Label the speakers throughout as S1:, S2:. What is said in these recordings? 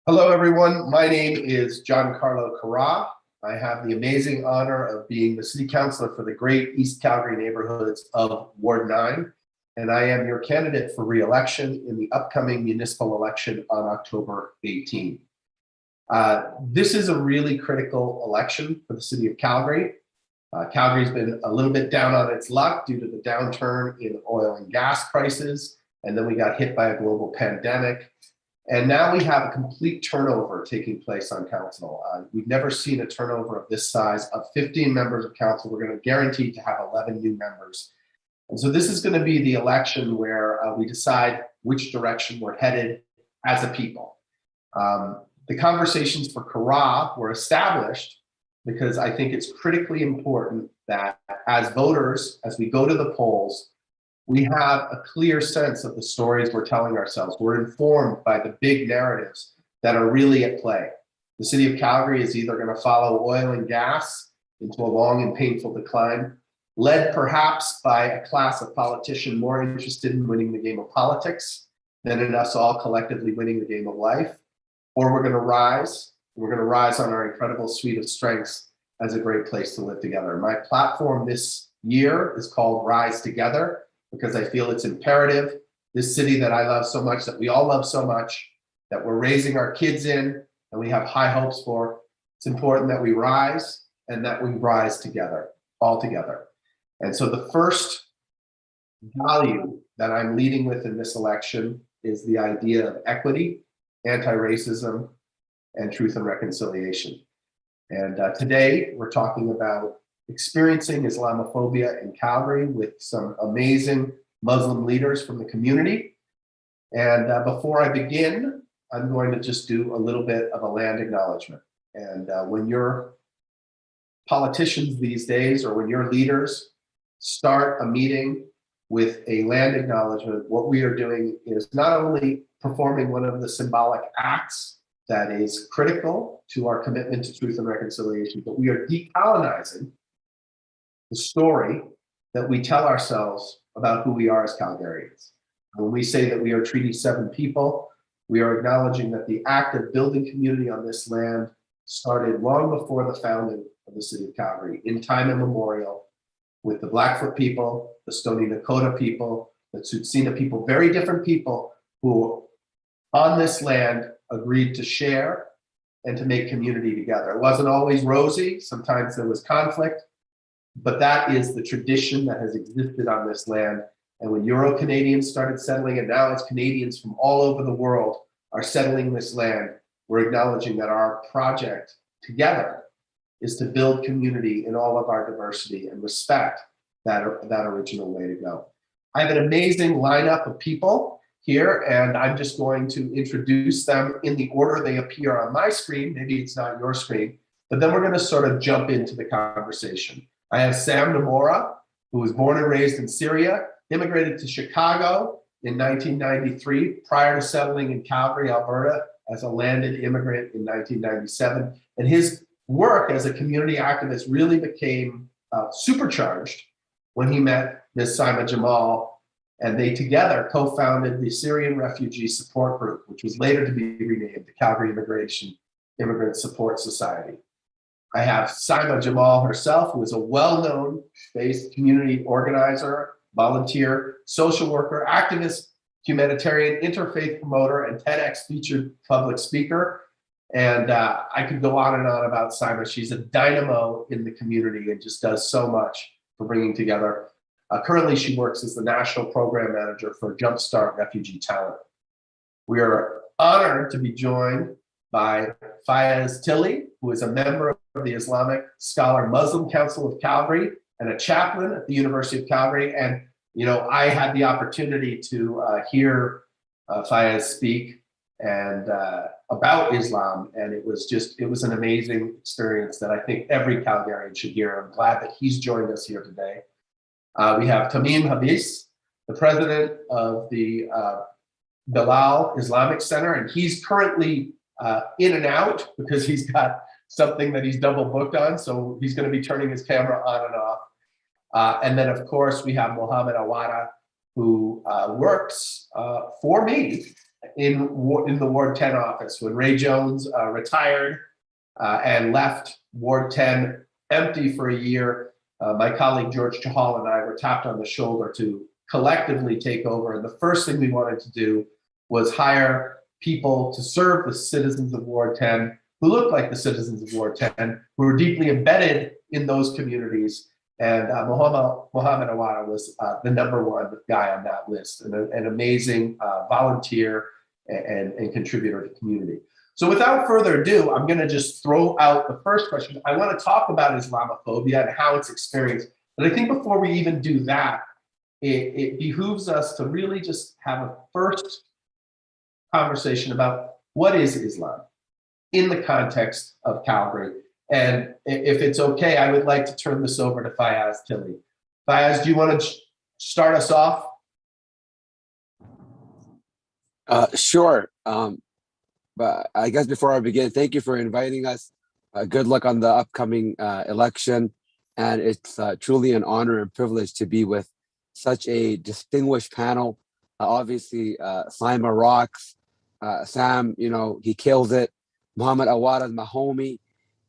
S1: Hello, everyone. My name is Gian-Carlo Carra. I have the amazing honor of being the City Councilor for the great East Calgary neighborhoods of Ward 9, and I am your candidate for re-election in the upcoming municipal election on October 18. This is a really critical election for the City of Calgary. Calgary's been a little bit down on its luck due to the downturn in oil and gas prices, and then we got hit by a global pandemic. And now we have a complete turnover taking place on council. We've never seen a turnover of this size. Of 15 members of council, we're going to guarantee to have 11 new members. And so this is going to be the election where we decide which direction we're headed as a people. The conversations for Carra were established because I think it's critically important that as voters, as we go to the polls, we have a clear sense of the stories we're telling ourselves. We're informed by the big narratives that are really at play. The City of Calgary is either going to follow oil and gas into a long and painful decline, led perhaps by a class of politicians more interested in winning the game of politics than in us all collectively winning the game of life, or we're going to rise. We're going to rise on our incredible suite of strengths as a great place to live together. My platform this year is called Rise Together, because I feel it's imperative, this city that I love so much, that we all love so much, that we're raising our kids in, and we have high hopes for, it's important that we rise and that we rise together, all together. And so the first value that I'm leading with in this election is the idea of equity, anti-racism, and truth and reconciliation. And today we're talking about experiencing Islamophobia in Calgary with some amazing Muslim leaders from the community. And before I begin, I'm going to just do a little bit of a land acknowledgement. And when your politicians these days, or when your leaders start a meeting with a land acknowledgement, what we are doing is not only performing one of the symbolic acts that is critical to our commitment to truth and reconciliation, but we are decolonizing the story that we tell ourselves about who we are as Calgarians. When we say that we are Treaty 7 people, we are acknowledging that the act of building community on this land started long before the founding of the City of Calgary, in time immemorial, with the Blackfoot people, the Stoney Nakoda people, the Tsuut'ina people, very different people who on this land agreed to share and to make community together. It wasn't always rosy, sometimes there was conflict, but that is the tradition that has existed on this land. And when Euro-Canadians started settling, and now it's Canadians from all over the world are settling this land, we're acknowledging that our project together is to build community in all of our diversity and respect that original way to go. I have an amazing lineup of people here, and I'm just going to introduce them in the order they appear on my screen. Maybe it's not your screen, but then we're going to sort of jump into the conversation. I have Sam Namora, who was born and raised in Syria, immigrated to Chicago in 1993, prior to settling in Calgary, Alberta, as a landed immigrant in 1997. And his work as a community activist really became supercharged when he met Ms. Saima Jamal, and they together co-founded the Syrian Refugee Support Group, which was later to be renamed the Calgary Immigrant Support Society. I have Saima Jamal herself, who is a well-known based community organizer, volunteer, social worker, activist, humanitarian, interfaith promoter, and TEDx featured public speaker. And I could go on and on about Saima. She's a dynamo in the community and just does so much for bringing together. Currently, she works as the National Program Manager for Jumpstart Refugee Talent. We are honored to be joined by Fayez Tilley, who is a member of the Islamic Scholar Muslim Council of Calgary and a chaplain at the University of Calgary. And, you know, I had the opportunity to hear Fayez speak and about Islam, and it was an amazing experience that I think every Calgarian should hear. I'm glad that he's joined us here today. We have Tamim Habis, the president of the Bilal Islamic Center, and he's currently in and out because he's got something that he's double booked on, so he's going to be turning his camera on and off. And then, of course, we have Mohammed Awada, who works for me in the Ward 10 office. When Ray Jones retired and left Ward 10 empty for a year, my colleague George Chahal and I were tapped on the shoulder to collectively take over. And the first thing we wanted to do was hire people to serve the citizens of Ward 10 who look like the citizens of Ward 10, who are deeply embedded in those communities. And Mohammed Awada was the #1 guy on that list, and an amazing volunteer and contributor to the community. So without further ado, I'm going to just throw out the first question. I want to talk about Islamophobia and how it's experienced. But I think before we even do that, it behooves us to really just have a first conversation about what is Islam in the context of Calgary. And if it's okay, I would like to turn this over to Fayaz Tilley. Fayaz, do you want to start us off?
S2: Sure. But I guess before I begin, thank you for inviting us. Good luck on the upcoming election. And it's truly an honor and privilege to be with such a distinguished panel. Obviously, Saima rocks. Sam, he kills it. Muhammad Awad is my homie.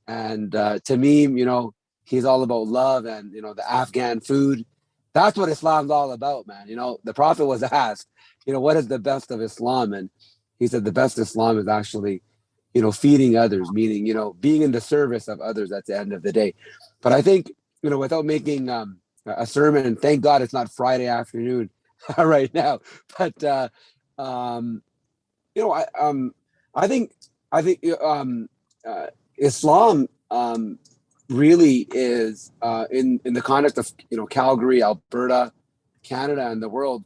S2: And Tameem, he's all about love and, the Afghan food. That's what Islam's all about, man. The Prophet was asked, what is the best of Islam? And he said the best Islam is actually, feeding others, meaning, being in the service of others at the end of the day. But I think, without making a sermon, and thank God it's not Friday afternoon right now, but, I think Islam really is in the context of Calgary, Alberta, Canada, and the world.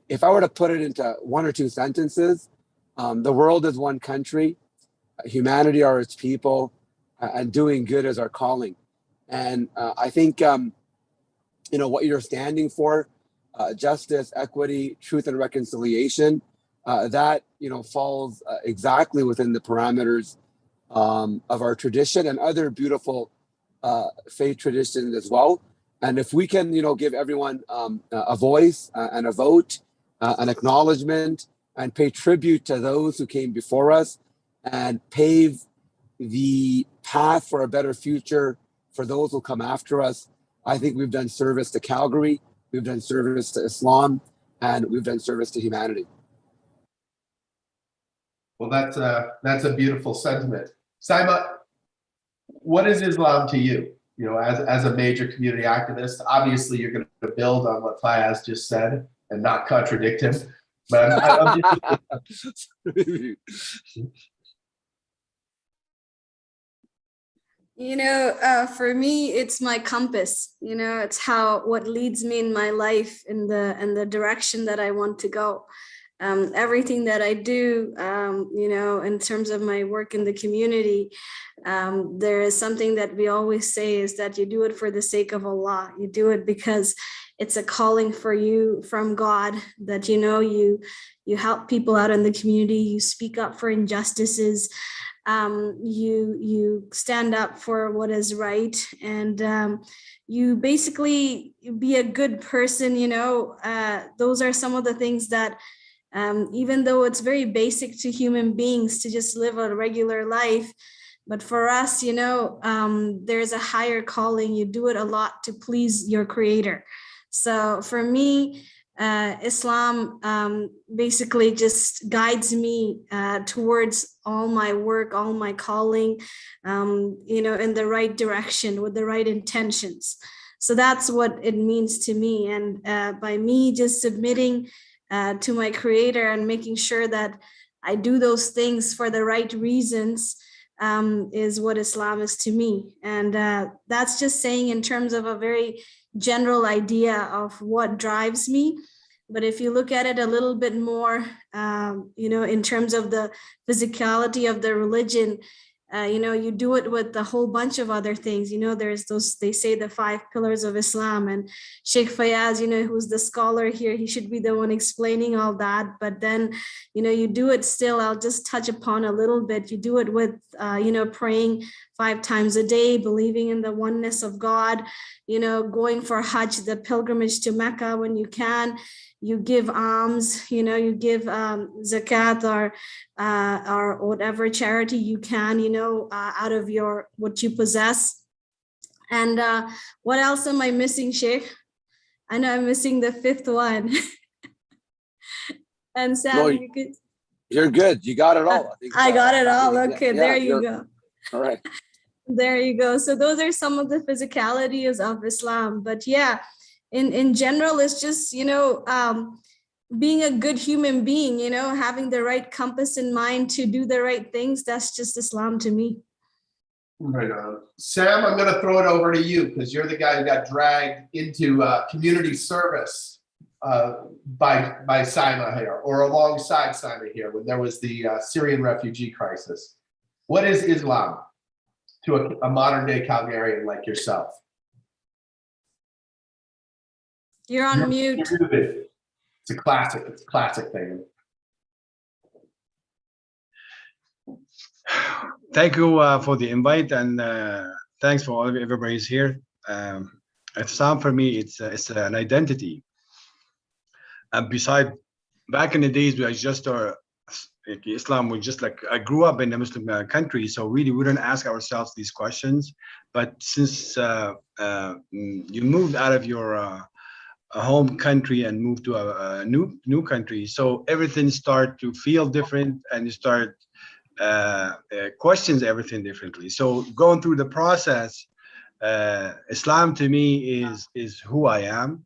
S2: If I were to put it into one or two sentences, the world is one country, humanity are its people, and doing good is our calling. And I think what you're standing for, justice, equity, truth, and reconciliation, that falls exactly within the parameters of our tradition and other beautiful faith traditions as well. And if we can, give everyone a voice and a vote, an acknowledgement, and pay tribute to those who came before us, and pave the path for a better future for those who come after us, I think we've done service to Calgary, we've done service to Islam, and we've done service to humanity.
S1: Well, that's a beautiful sentiment. Saima, what is Islam to you? As a major community activist, obviously you're going to build on what Fayaz just said and not contradict him. But
S3: for me, it's my compass. It's what leads me in my life in the direction that I want to go. Everything that I do, in terms of my work in the community, there is something that we always say is that you do it for the sake of Allah. You do it because it's a calling for you from God, that, you help people out in the community, you speak up for injustices, you stand up for what is right, and you basically be a good person. Those are some of the things that even though it's very basic to human beings to just live a regular life, but for us, there's a higher calling. You do it a lot to please your creator. So for me, Islam basically just guides me towards all my work, all my calling, in the right direction with the right intentions. So that's what it means to me. And by me just submitting to my creator and making sure that I do those things for the right reasons is what Islam is to me. And that's just saying in terms of a very general idea of what drives me. But if you look at it a little bit more, in terms of the physicality of the religion, you do it with a whole bunch of other things. There's those, they say the 5 pillars of Islam, and Sheikh Fayaz, who's the scholar here, he should be the one explaining all that. But then, you do it still, I'll just touch upon a little bit. You do it with, praying 5 times a day, believing in the oneness of God, going for Hajj, the pilgrimage to Mecca when you can. You give alms, you give zakat or whatever charity you can, out of what you possess. And what else am I missing, Sheikh? I know I'm missing the 5th one. And Sam,
S2: No,
S3: you could.
S2: You're good. You got it all.
S3: I got it all. Okay, there you go.
S2: All right.
S3: There you go. So those are some of the physicalities of Islam. But yeah, in general, it's just, being a good human being, having the right compass in mind to do the right things. That's just Islam to me.
S1: Right on. Sam, I'm going to throw it over to you because you're the guy who got dragged into community service by Saima here, or alongside Saima here when there was the Syrian refugee crisis. What is Islam to a modern day Calgarian like yourself?
S3: You're on mute.
S1: It's a classic. It's a classic thing.
S4: Thank you for the invite, and thanks for all of everybody's here. Islam for me, it's an identity. And beside, back in the days, we just Islam was just like, I grew up in a Muslim country, so really we didn't ask ourselves these questions. But since you moved out of your home country and moved to a new country, so everything start to feel different, and you start questions everything differently. So going through the process, Islam to me is who I am.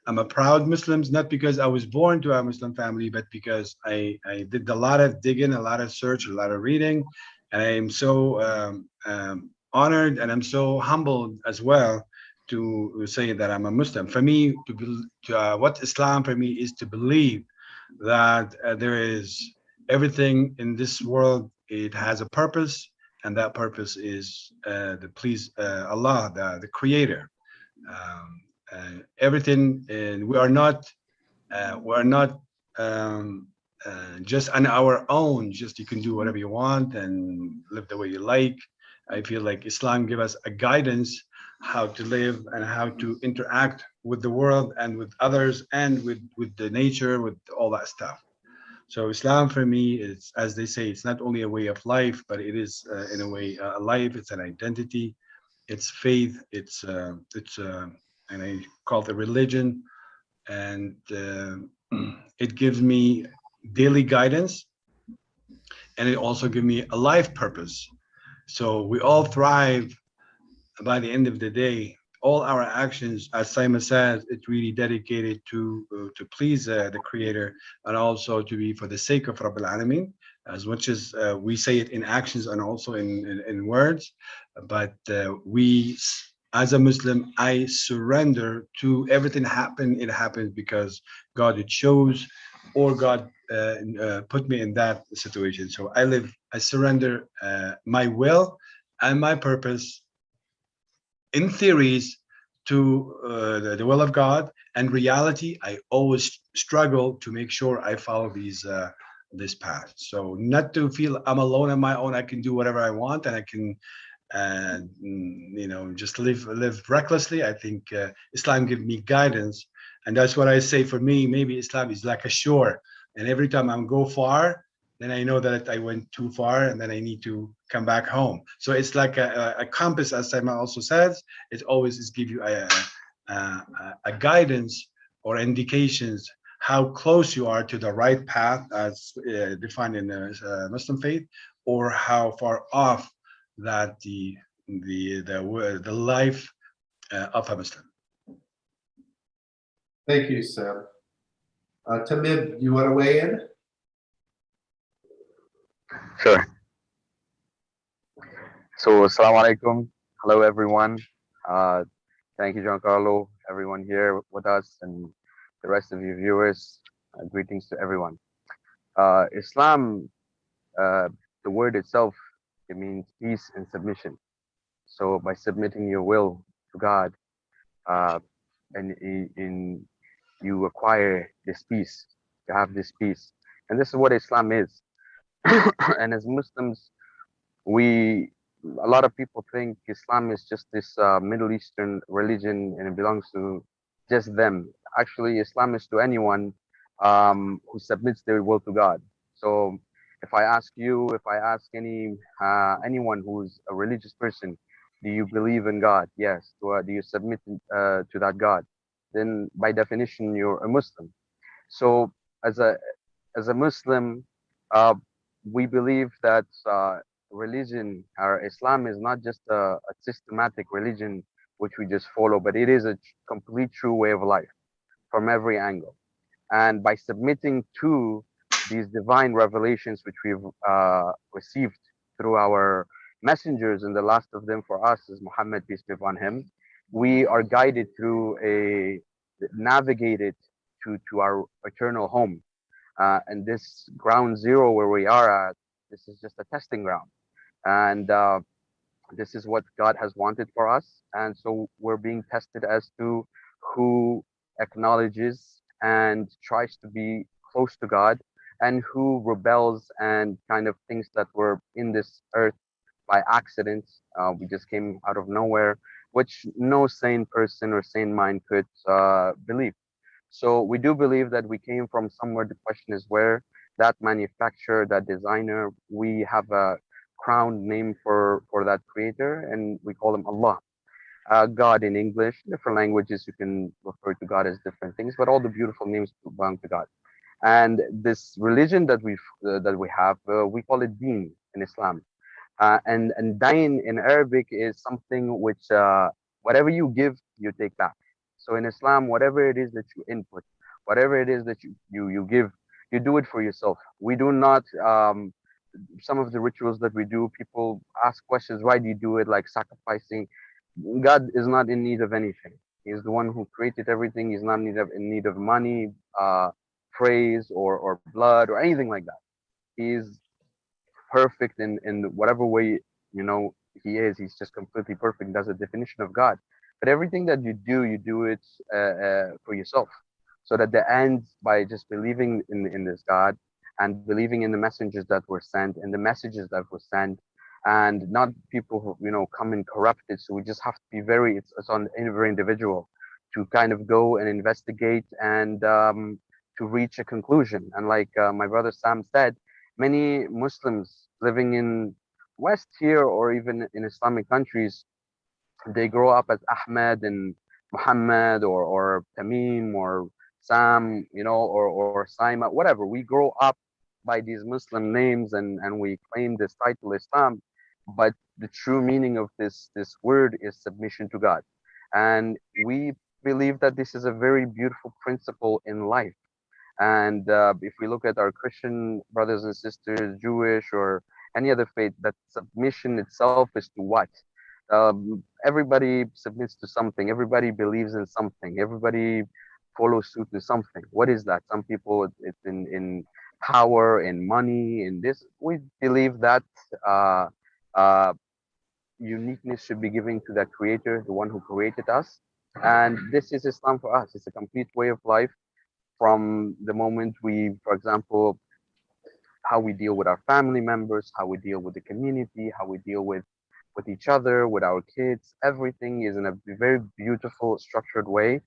S4: I'm a proud Muslim, not because I was born to a Muslim family, but because I did a lot of digging, a lot of search, a lot of reading, and I am so honored, and I'm so humbled as well to say that I'm a Muslim. For me, what Islam for me is to believe that there is everything in this world. It has a purpose, and that purpose is to please Allah, the Creator. Everything, and we are not just on our own. Just you can do whatever you want and live the way you like. I feel like Islam gives us a guidance how to live and how to interact with the world and with others and with the nature, with all that stuff. So Islam for me is, as they say, it's not only a way of life, but it is in a way a life. It's an identity, it's faith, it's and I call it a religion, and it gives me daily guidance, and it also gives me a life purpose. So we all thrive by the end of the day. All our actions, as Simon says, it's really dedicated to please the Creator, and also to be for the sake of Rabbil Alameen, as much as we say it in actions and also in words. But we, as a Muslim, I surrender to everything happen. It happens because God it chose, or God put me in that situation. So I surrender my will and my purpose, in theories, to the will of God. And reality, I always struggle to make sure I follow this path. So not to feel I'm alone on my own. I can do whatever I want, and I can just live recklessly. I think Islam gives me guidance, and that's what I say. For me, maybe Islam is like a shore, and every time I go far, then I know that I went too far, and then I need to come back home. So it's like a compass, as Simon also says. It always is give you a guidance or indications how close you are to the right path, as defined in the Muslim faith, or how far off that the life of a Muslim.
S1: Thank you, Sam. Tamib, you want to weigh in?
S5: Sure. So, assalamu alaikum. Hello, everyone. Thank you, Gian-Carlo, everyone here with us, and the rest of your viewers. Greetings to everyone. Islam, the word itself, it means peace and submission. So, by submitting your will to God, and you acquire this peace, you have this peace, and this is what Islam is. And as Muslims, we a lot of people think Islam is just this Middle Eastern religion and it belongs to just them. Actually, Islam is to anyone who submits their will to God. So if I ask you, if I ask anyone who's a religious person, do you believe in God? Yes. Do you submit to that God? Then by definition, you're a Muslim. So as a Muslim, uh, we believe that religion or Islam is not just a systematic religion which we just follow, but it is a complete true way of life from every angle. And by submitting to these divine revelations which we've received through our messengers, and the last of them for us is Muhammad, peace be upon him, we are guided through navigated to our eternal home. And this ground zero where we are at, this is just a testing ground. And this is what God has wanted for us. And so we're being tested as to who acknowledges and tries to be close to God and who rebels and kind of thinks that we're in this earth by accident. We just came out of nowhere, which no sane person or sane mind could believe. So we do believe that we came from somewhere. The question is where. That manufacturer, that designer, we have a crown name for that creator, and we call him Allah. God in English, different languages you can refer to God as different things, but all the beautiful names belong to God. And this religion that we have, we call it Deen in Islam. And Dain in Arabic is something which whatever you give, you take back. So in Islam, whatever it is that you input, whatever it is that you give, you do it for yourself. We do not some of the rituals that we do, people ask questions, why do you do it, like sacrificing. God is not in need of anything. He's the one who created everything. He's not in need of money, praise, or blood, or anything like that. He's perfect in whatever way he is. He's just completely perfect. That's the definition of God. But everything that you do it for yourself, so that the end, by just believing in this God and believing in the messengers that were sent and the messages that were sent, and not people who come and corrupt it. So we just have to be it's on every individual to kind of go and investigate and to reach a conclusion. And like my brother Sam said, many Muslims living in West here or even in Islamic countries, they grow up as Ahmed and Muhammad or Tamim or Sam, or Saima, whatever. We grow up by these Muslim names and we claim this title Islam, but the true meaning of this word is submission to God. And we believe that this is a very beautiful principle in life. And if we look at our Christian brothers and sisters, Jewish or any other faith, that submission itself is to what? Everybody submits to something. Everybody believes in something. Everybody follows suit to something. What is that? Some people, it's in power, in money, in this. We believe that uh, uh, uniqueness should be given to that creator, the one who created us. And this is Islam for us. It's a complete way of life from the moment we, for example, how we deal with our family members, how we deal with the community, how we deal with each other, with our kids. Everything is in a very beautiful, structured way.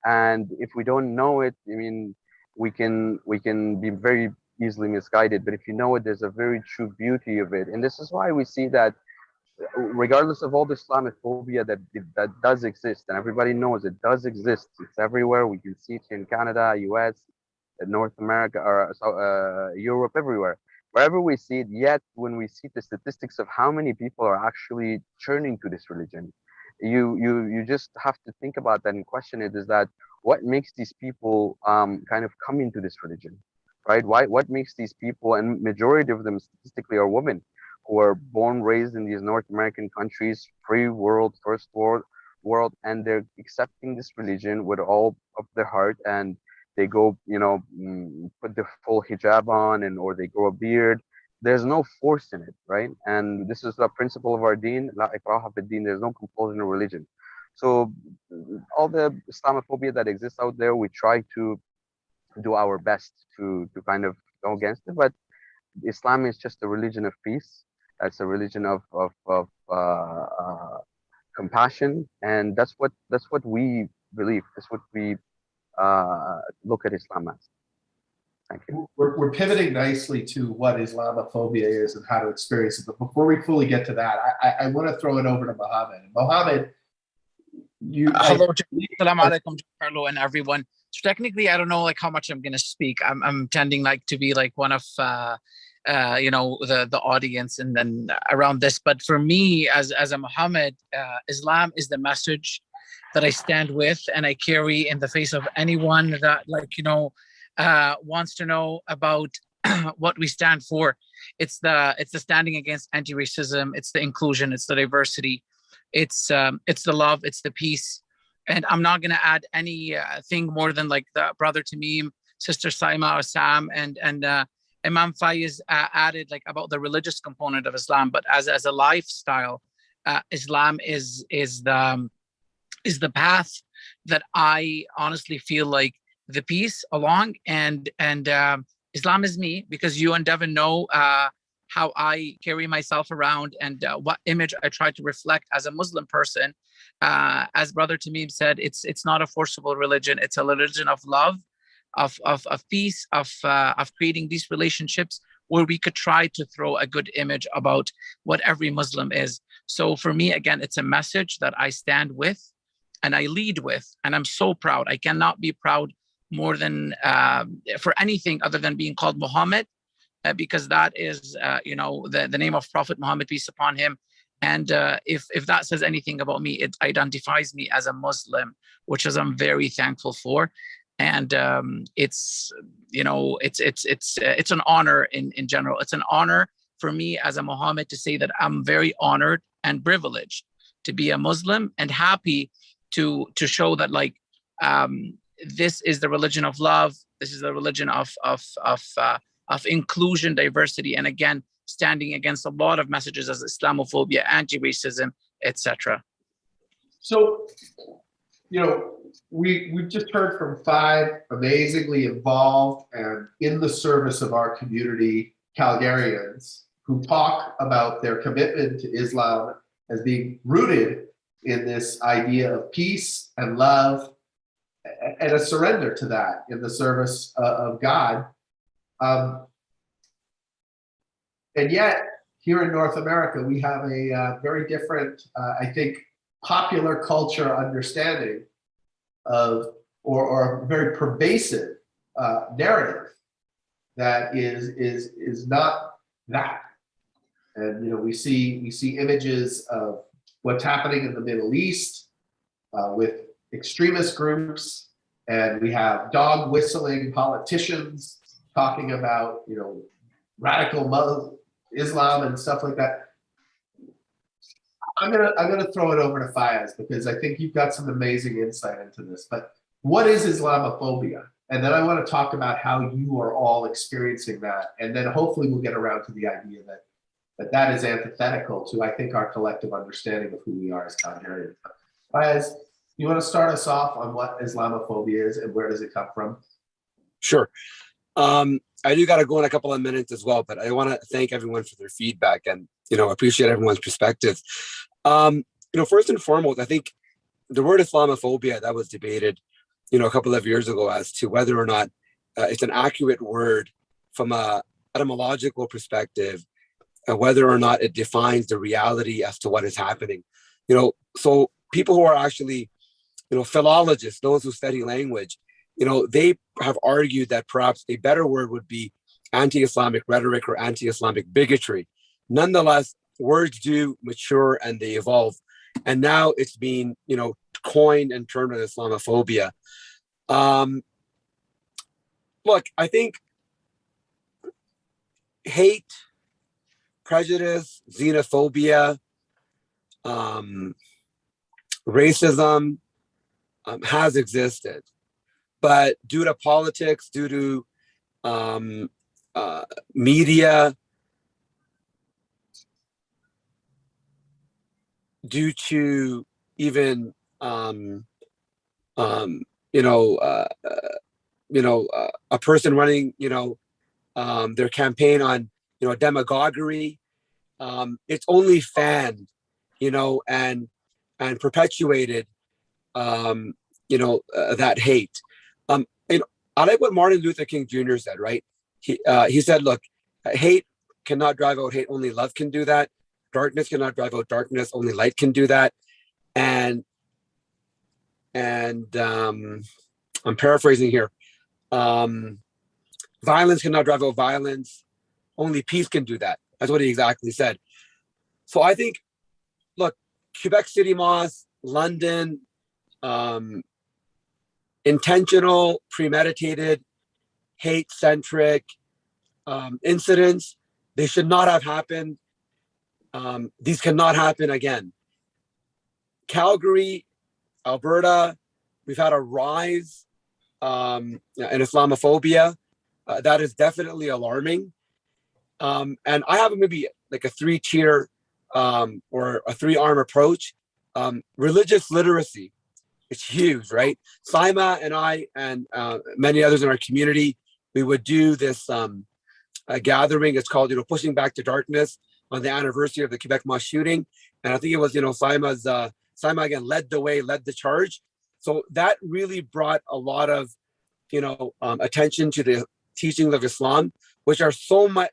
S5: And if we don't know it, I mean, we can be very easily misguided. But if you know it, there's a very true beauty of it. And this is why we see that regardless of all the Islamophobia that does exist, and everybody knows it does exist. It's everywhere. We can see it in Canada, US, North America, or Europe, everywhere. Wherever we see it, yet when we see the statistics of how many people are actually turning to this religion, you just have to think about that and question it. Is that what makes these people kind of come into this religion, right? What makes these people, and majority of them statistically are women, who are born, raised in these North American countries, free world, first world, and they're accepting this religion with all of their heart, and they go, put the full hijab on, or they grow a beard. There's no force in it, right? And this is the principle of our deen, la ikraha fid deen. There's no compulsion in religion. So all the Islamophobia that exists out there, we try to do our best to kind of go against it. But Islam is just a religion of peace. That's a religion of compassion, and that's what we believe. That's what we look at Islam as. Thank you.
S1: We're pivoting nicely to what Islamophobia is and how to experience it. But before we fully get to that, I want to throw it over to Mohammed. Mohammed,
S6: hello, Assalamu alaikum, Carlo, and everyone. So technically, I don't know like how much I'm gonna speak. I'm tending like to be like one of you know, the audience and then around this. But for me, as a Muhammad, Islam is the message that I stand with and I carry in the face of anyone that like, you know, wants to know about what we stand for. It's the standing against anti-racism, it's the inclusion, it's the diversity, it's the love, it's the peace. And I'm not going to add any thing more than like the brother Tamim, sister Saima or Sam, and Imam Faiz added like about the religious component of Islam. But as a lifestyle, Islam is the path that I honestly feel like the peace along, and Islam is me, because you and Devin know how I carry myself around and what image I try to reflect as a Muslim person. As Brother Tamim said, it's not a forcible religion. It's a religion of love, of peace, of creating these relationships where we could try to throw a good image about what every Muslim is. So for me, again, it's a message that I stand with and I lead with, and I'm so proud. I cannot be proud more than for anything other than being called Muhammad, because that is, you know, the name of Prophet Muhammad, peace upon him. And if that says anything about me, it identifies me as a Muslim, which is I'm very thankful for. And it's, you know, it's an honor in general. It's an honor for me as a Muhammad to say that I'm very honored and privileged to be a Muslim, and happy to show that like this is the religion of love. This is the religion of inclusion, diversity, and again, standing against a lot of messages as Islamophobia, anti-racism, etc.
S1: So, you know, we've just heard from 5 amazingly involved and in the service of our community Calgarians who talk about their commitment to Islam as being rooted in this idea of peace and love and a surrender to that in the service of God. And yet, here in North America, we have a very different, I think, popular culture understanding of, or a very pervasive narrative that is not that. And you know, we see images of what's happening in the Middle East with extremist groups, and we have dog whistling politicians talking about, you know, radical Muslim Islam and stuff like that. I'm gonna throw it over to Fayez, because I think you've got some amazing insight into this. But what is Islamophobia? And then I want to talk about how you are all experiencing that, and then hopefully we'll get around to the idea that is antithetical to, I think, our collective understanding of who we are as Calgarians. Fayez, you want to start us off on what Islamophobia is and where does it come from?
S2: Sure. I do got to go in a couple of minutes as well, but I want to thank everyone for their feedback and, you know, appreciate everyone's perspective. You know, first and foremost, I think the word Islamophobia, that was debated, you know, a couple of years ago as to whether or not it's an accurate word from a etymological perspective, whether or not it defines the reality as to what is happening. You know, so people who are actually, you know, philologists, those who study language, you know, they have argued that perhaps a better word would be anti-Islamic rhetoric or anti-Islamic bigotry. Nonetheless, words do mature and they evolve. And now it's being, you know, coined and termed as Islamophobia. Look, I think hate, prejudice, xenophobia, racism has existed. But due to politics, due to media, due to even a person running, you know, their campaign on, you know, demagoguery, it's only fanned, and perpetuated, that hate. I like what Martin Luther King Jr. said, right? He said, look, hate cannot drive out hate, only love can do that. Darkness cannot drive out darkness, only light can do that. And I'm paraphrasing here. Violence cannot drive out violence, only peace can do that. That's what he exactly said. So I think, look, Quebec City Mosque, London, intentional, premeditated, hate-centric incidents, they should not have happened. These cannot happen again. Calgary, Alberta, we've had a rise in Islamophobia. That is definitely alarming. And I have maybe like a 3-tier or a 3-arm approach. Religious literacy, it's huge, right? Saima and I and many others in our community, we would do this a gathering. It's called, Pushing Back to Darkness, on the anniversary of the Quebec Mosque shooting. And I think it was, Saima again led the way, led the charge. So that really brought a lot of, attention to the teachings of Islam, which are so much,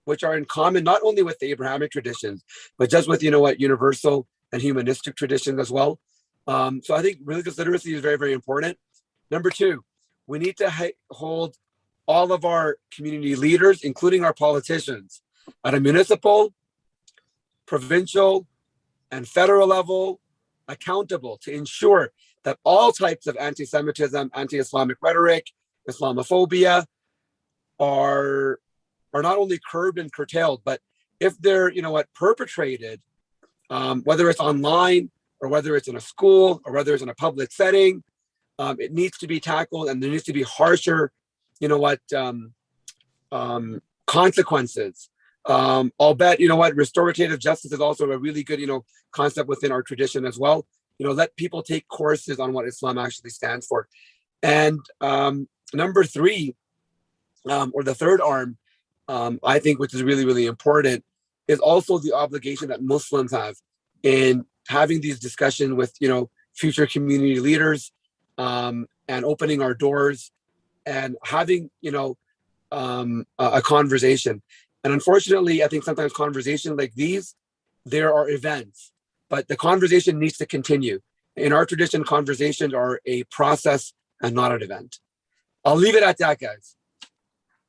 S2: which are in common, not only with the Abrahamic traditions, but just with, universal and humanistic traditions as well. So I think religious literacy is very, very important. Number 2, we need to hold all of our community leaders, including our politicians, at a municipal, provincial, and federal level accountable to ensure that all types of anti-Semitism, anti-Islamic rhetoric, Islamophobia are not only curbed and curtailed, but if they're, perpetrated, whether it's online or whether it's in a school or whether it's in a public setting, it needs to be tackled, and there needs to be harsher, consequences. I'll bet, restorative justice is also a really good, concept within our tradition as well. Let people take courses on what Islam actually stands for. And number 3, or the 3rd arm, I think, which is really, really important, is also the obligation that Muslims have in having these discussions with, future community leaders, and opening our doors and having, a conversation. And unfortunately, I think sometimes conversations like these, there are events, but the conversation needs to continue. In our tradition, conversations are a process and not an event. I'll leave it at that, guys.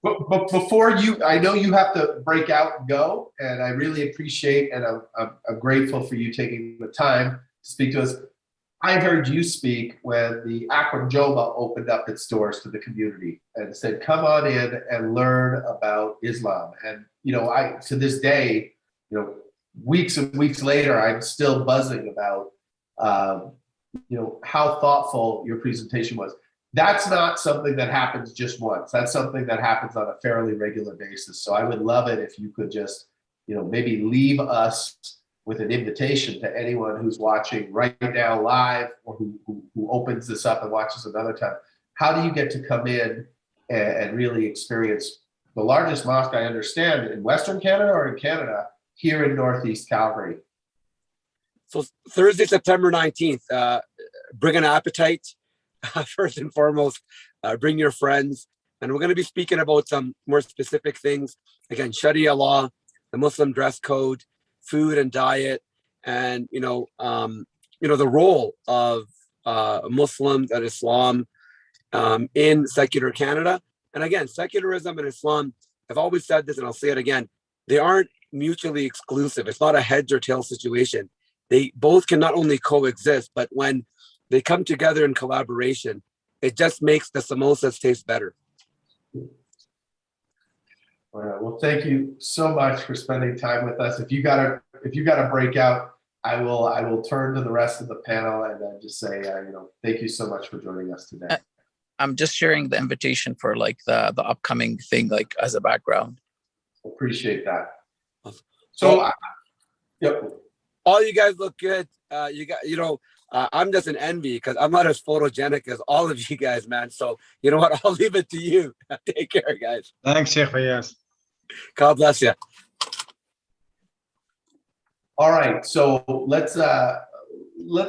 S1: But before I know you have to break out and go, and I really appreciate and I'm grateful for you taking the time to speak to us. I heard you speak when the Acknowledgement opened up its doors to the community and said, come on in and learn about Islam. And, to this day, weeks and weeks later, I'm still buzzing about, how thoughtful your presentation was. That's not something that happens just once. That's something that happens on a fairly regular basis. So I would love it if you could just, maybe leave us with an invitation to anyone who's watching right now live, or who opens this up and watches another time. How do you get to come in and really experience the largest mosque, I understand, in Western Canada or in Canada, here in Northeast Calgary?
S2: So Thursday, September 19th, bring an appetite. First and foremost, bring your friends. And we're going to be speaking about some more specific things. Again, Sharia law, the Muslim dress code, food and diet, and the role of Muslims and Islam in secular Canada. And again, secularism and Islam, I've always said this and I'll say it again, they aren't mutually exclusive. It's not a heads or tails situation. They both can not only coexist, but when they come together in collaboration, it just makes the samosas taste better.
S1: All right. Well, thank you so much for spending time with us. If you got to break out, I will turn to the rest of the panel and then just say, thank you so much for joining us today.
S6: I'm just sharing the invitation for like the upcoming thing, like as a background.
S1: Appreciate that. So, yep.
S2: All you guys look good. I'm just an envy because I'm not as photogenic as all of you guys, man. So you know what? I'll leave it to you. Take care, guys.
S4: Thanks, Sheikh Fayaz.
S2: God bless you.
S1: All right, so let's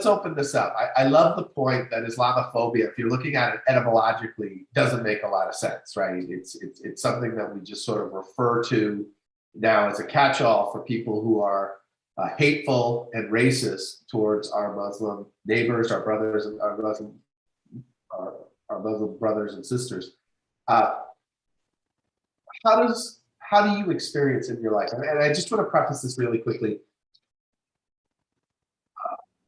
S1: open this up. I love the point that Islamophobia, if you're looking at it etymologically, doesn't make a lot of sense, right? It's something that we just sort of refer to now as a catch-all for people who are hateful and racist towards our Muslim neighbors, our brothers, and our Muslim brothers and sisters. How do you experience in your life? And I just want to preface this really quickly.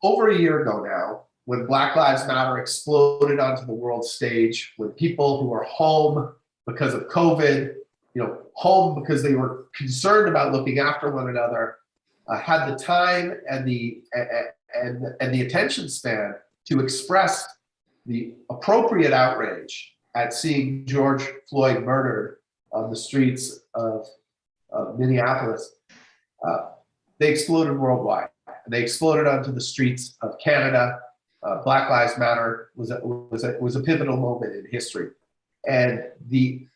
S1: Over a year ago now, when Black Lives Matter exploded onto the world stage, when people who are home because of COVID, home because they were concerned about looking after one another, had the time and the attention span to express the appropriate outrage at seeing George Floyd murdered on the streets of Minneapolis, they exploded worldwide. They exploded onto the streets of Canada. Black Lives Matter was a pivotal moment in history. And the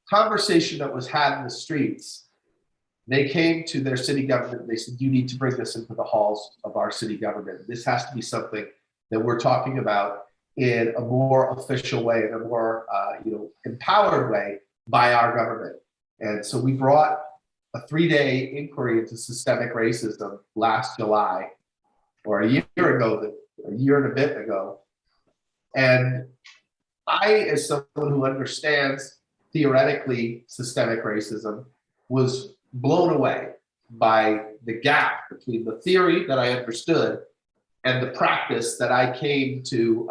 S1: conversation that was had in the streets, they came to their city government. They said, you need to bring this into the halls of our city government. This has to be something that we're talking about in a more official way, in a more empowered way by our government. And so we brought a 3-day inquiry into systemic racism last July, or a year and a bit ago. And I, as someone who understands theoretically systemic racism, was blown away by the gap between the theory that I understood and the practice that I came to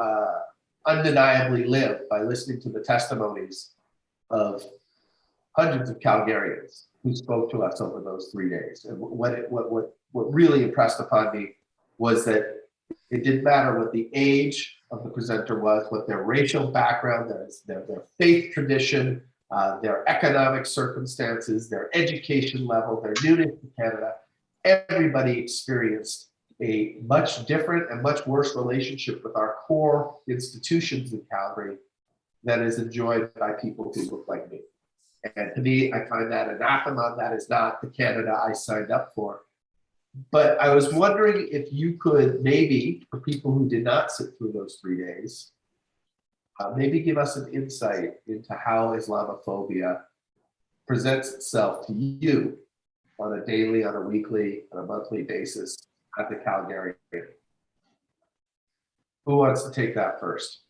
S1: undeniably live by listening to the testimonies of hundreds of Calgarians who spoke to us over those 3 days. And what really impressed upon me was that it didn't matter what the age of the presenter was, what their racial background, their faith tradition, their economic circumstances, their education level, their newness to Canada. Everybody experienced a much different and much worse relationship with our core institutions in Calgary than is enjoyed by people who look like me. And to me, I find that anathema. That is not the Canada I signed up for. But I was wondering if you could maybe, for people who did not sit through those 3 days, maybe give us an insight into how Islamophobia presents itself to you on a daily, on a weekly, on a monthly basis at the Calgary. Who wants to take that first?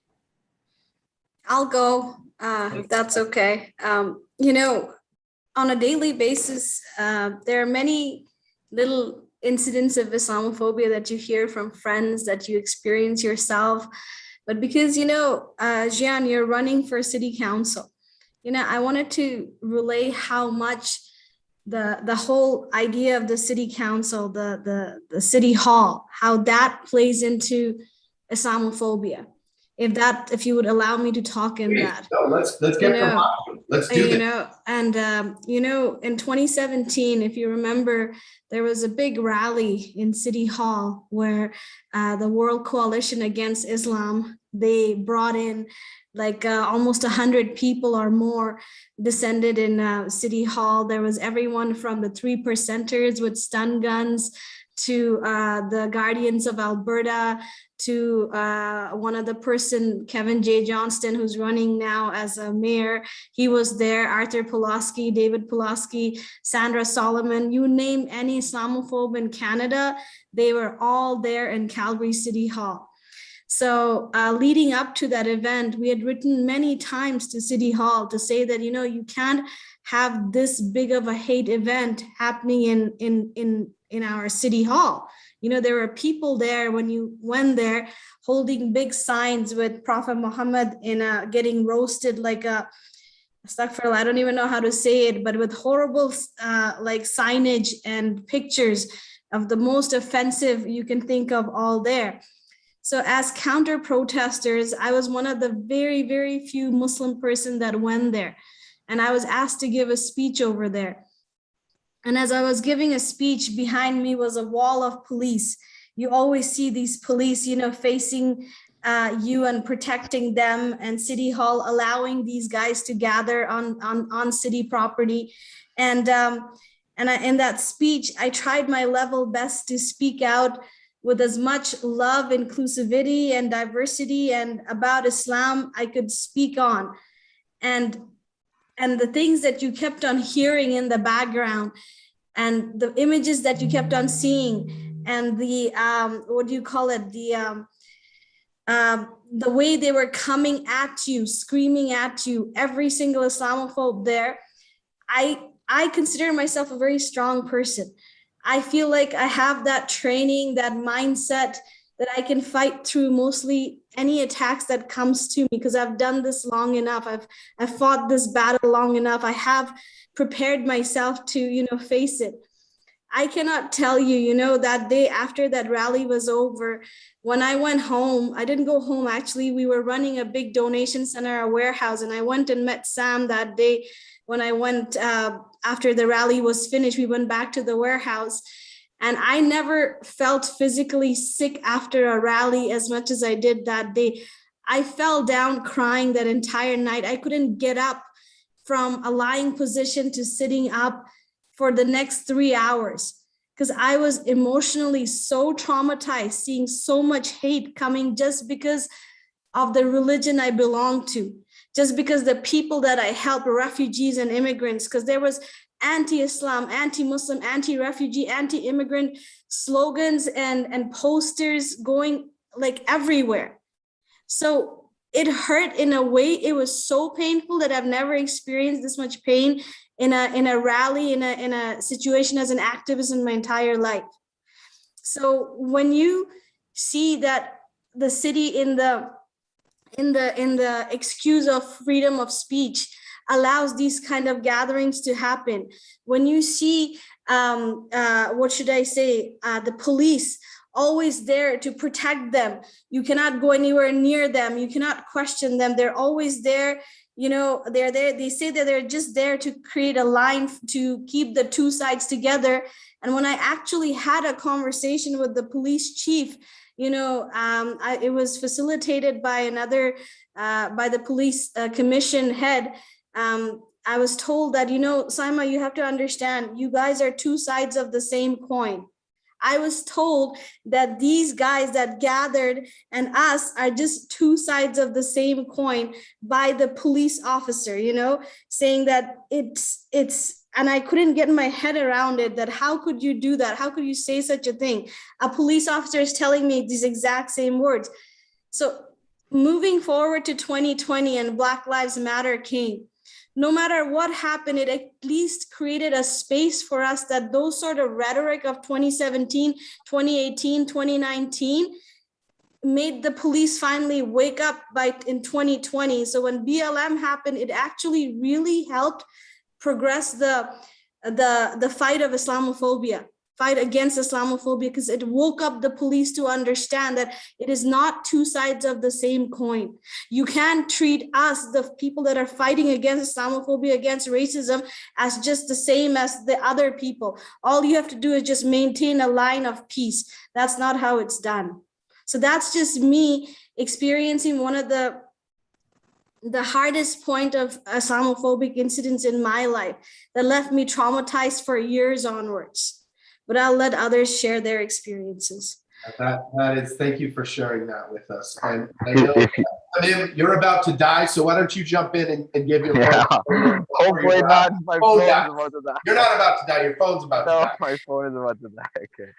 S3: I'll go, if that's okay. On a daily basis, there are many little incidents of Islamophobia that you hear from friends, that you experience yourself. But because, Gian, you're running for city council, I wanted to relay how much the whole idea of the city council, the city hall, how that plays into Islamophobia. If you would allow me to talk in that.
S1: No, let's get let's do that.
S3: In 2017, if you remember, there was a big rally in City Hall where the World Coalition Against Islam, they brought in almost 100 people or more descended in City Hall. There was everyone from the 3 percenters with stun guns to the Guardians of Alberta, to one of the person, Kevin J. Johnston, who's running now as a mayor. He was there, Arthur Pulaski, David Pulaski, Sandra Solomon, you name any Islamophobe in Canada, they were all there in Calgary City Hall. So leading up to that event, we had written many times to City Hall to say that, you can't have this big of a hate event happening in our City Hall. There were people there when you went there holding big signs with Prophet Muhammad getting roasted like a astaghfirullah, I don't even know how to say it, but with horrible signage and pictures of the most offensive you can think of all there. So as counter protesters, I was one of the very, very few Muslim person that went there. And I was asked to give a speech over there. And as I was giving a speech, behind me was a wall of police. You always see these police, facing you and protecting them, and City Hall allowing these guys to gather on city property. And And in that speech, I tried my level best to speak out with as much love, inclusivity, and diversity and about Islam I could speak on. And the things that you kept on hearing in the background, and the images that you kept on seeing, and the what do you call it, the way they were coming at you, screaming at you, every single Islamophobe there, I consider myself a very strong person. I feel like I have that training, that mindset, that I can fight through mostly any attacks that comes to me, because I've done this long enough. I've fought this battle long enough. I have prepared myself to, face it. I cannot tell you, that day after that rally was over, when I went home, I didn't go home. Actually, we were running a big donation center, a warehouse, and I went and met Sam that day. When I went after the rally was finished, we went back to the warehouse, and I never felt physically sick after a rally as much as I did that day. I fell down crying that entire night. I couldn't get up from a lying position to sitting up for the next 3 hours, because I was emotionally so traumatized, seeing so much hate coming just because of the religion I belong to, just because the people that I help, refugees and immigrants, because there was anti-Islam, anti-Muslim, anti-refugee, anti-immigrant slogans and posters going like everywhere. So it hurt in a way. It was so painful that I've never experienced this much pain in a rally, in a situation as an activist in my entire life. So when you see that the city in the excuse of freedom of speech allows these kind of gatherings to happen, when you see the police always there to protect them, you cannot go anywhere near them, you cannot question them, they're always there, they're there, they say that they're just there to create a line to keep the two sides together. And when I actually had a conversation with the police chief, it was facilitated by by the police commission head. I was told that, Saima, you have to understand, you guys are two sides of the same coin. I was told that these guys that gathered and us are just two sides of the same coin by the police officer, saying that it's, and I couldn't get my head around it, that how could you do that? How could you say such a thing? A police officer is telling me these exact same words. So moving forward to 2020 and Black Lives Matter came, no matter what happened, it at least created a space for us that those sort of rhetoric of 2017, 2018, 2019 made the police finally wake up in 2020. So when BLM happened, it actually really helped progress the fight of Islamophobia, fight against Islamophobia, because it woke up the police to understand that it is not two sides of the same coin. You can't treat us, the people that are fighting against Islamophobia, against racism, as just the same as the other people. All you have to do is just maintain a line of peace. That's not how it's done. So that's just me experiencing one of the hardest point of Islamophobic incidents in my life that left me traumatized for years onwards. But I'll let others share their experiences.
S1: That is, thank you for sharing that with us. And I know, Anim, you're about to die, so why don't you jump in and give your phone?
S5: Hopefully not. My phone's about to die.
S1: You're not about to die. Your phone's about to die.
S5: My phone is about to die. Okay.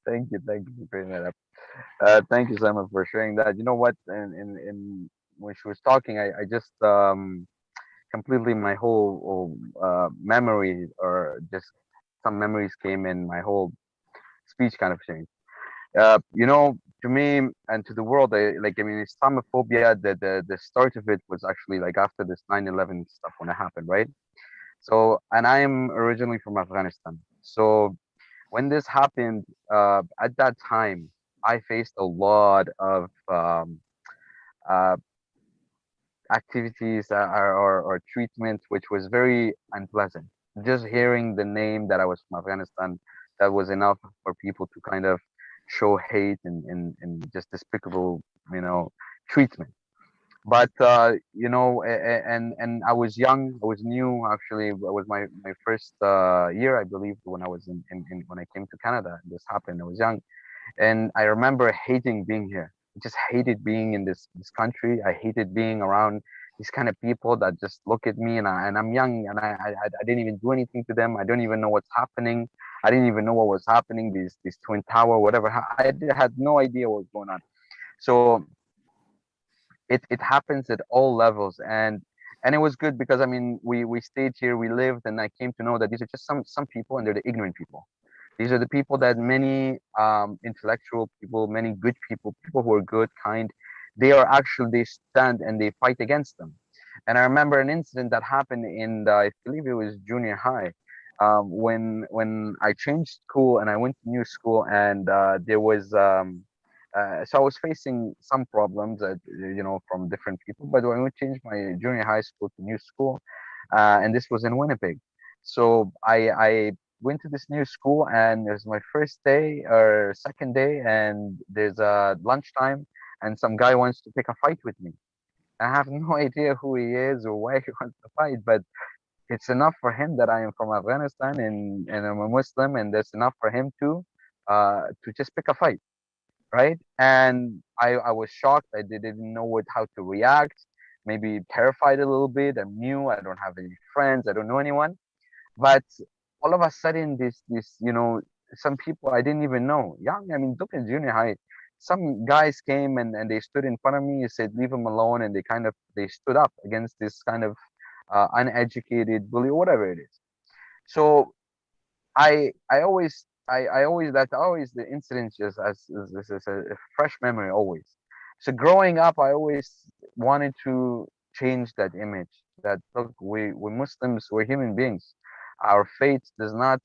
S5: Thank you for bringing that up. Thank you, Simon, for sharing that. You know what? In when she was talking, I just completely, my whole memory, or just some memories came in, my whole speech kind of changed. To me and to the world, Islamophobia, the start of it was actually like after this 9/11 stuff when it happened, right? So, and I am originally from Afghanistan. So when this happened, at that time, I faced a lot of activities or treatment, which was very unpleasant. Just hearing the name that I was from Afghanistan, that was enough for people to kind of show hate and just despicable, treatment. But you know, and I was young, I was new actually. It was my first year, I believe, when I was in when I came to Canada. This happened. I was young, and I remember hating being here. I just hated being in this country. I hated being around these kind of people that just look at me, and I'm young, and I didn't even do anything to them. I don't even know what's happening. I didn't even know what was happening. These twin tower, whatever. Had no idea what was going on. So it happens at all levels, and it was good because I mean we stayed here, we lived, and I came to know that these are just some people, and they're the ignorant people. These are the people that many intellectual people, many good people, people who are good, kind, they are actually, they stand and they fight against them. And I remember an incident that happened in I believe it was junior high, when I changed school and I went to new school, and there was so I was facing some problems that from different people. But when we changed my junior high school to new school, and this was in Winnipeg, so I went to this new school, and it was my first day or second day, and there's a lunchtime, and some guy wants to pick a fight with me. I have no idea who he is or why he wants to fight, but it's enough for him that I am from Afghanistan, and I'm a Muslim, and that's enough for him to just pick a fight, right? And I was shocked. I didn't know how to react. Maybe terrified a little bit. I'm new. I don't have any friends. I don't know anyone. But all of a sudden, this some people I didn't even know. Young. I mean, look at junior high. Some guys came and they stood in front of me and said, "Leave him alone," and they stood up against this kind of uneducated bully, or whatever it is. So I always that's always the incident, just as a fresh memory always. So growing up, I always wanted to change that image, that look, we Muslims, we're human beings. Our faith does not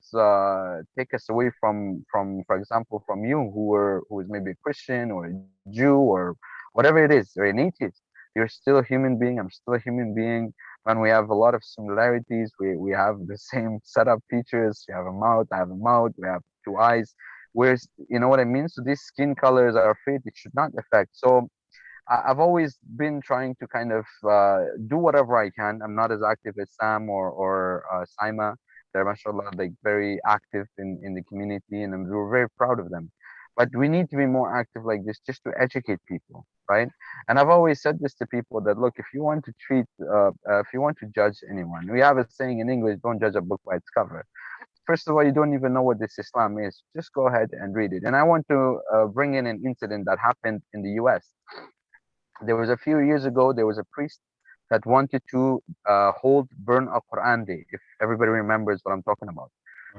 S5: take us away from, for example, from you, who is maybe a Christian or a Jew or whatever it is, or an atheist. You're still a human being. I'm still a human being. And we have a lot of similarities. We have the same setup features. You have a mouth, I have a mouth, we have two eyes. Whereas, you know what I mean? So these skin colors, our faith, it should not affect. So I've always been trying to kind of do whatever I can. I'm not as active as Sam or Saima. They're, mashallah, like very active in the community, and we're very proud of them. But we need to be more active like this, just to educate people, right? And I've always said this to people, that look, if you want to if you want to judge anyone, we have a saying in English: don't judge a book by its cover. First of all, you don't even know what this Islam is. Just go ahead and read it. And I want to bring in an incident that happened in the U.S. There was a few years ago, there was a priest that wanted to burn a Quran day, if everybody remembers what I'm talking about.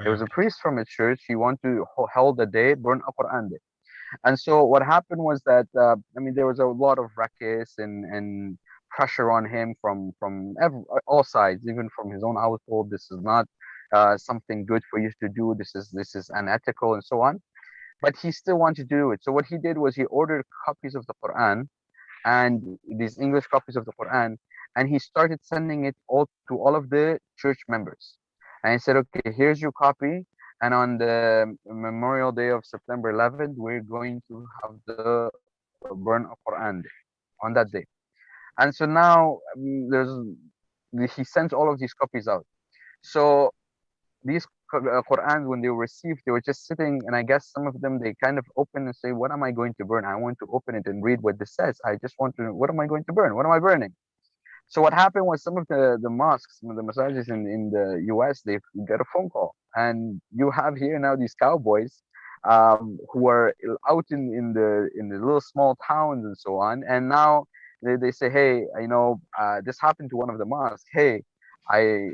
S5: There was a priest from a church. He wanted to hold a day, burn a Quran day. And so what happened was that I mean, there was a lot of ruckus and pressure on him from all sides, even from his own household. This is not something good for you to do. This is unethical and so on. But he still wanted to do it. So what he did was he ordered copies of the Quran, and these English copies of the Quran, and he started sending it all to all of the church members. And he said, "Okay, here's your copy, and on the Memorial Day of September 11th, we're going to have the burn of Quran day on that day." And so now he sends all of these copies out. So these Qurans, when they were received, they were just sitting, and I guess some of them, they kind of open and say, "What am I going to burn? I want to open it and read what this says. I just want to know, what am I going to burn? What am I burning?" So what happened was, some of the mosques, some of the masajids in the US, they get a phone call, and you have here now these cowboys who are out in the little small towns and so on, and now they say, "Hey, this happened to one of the mosques. Hey, I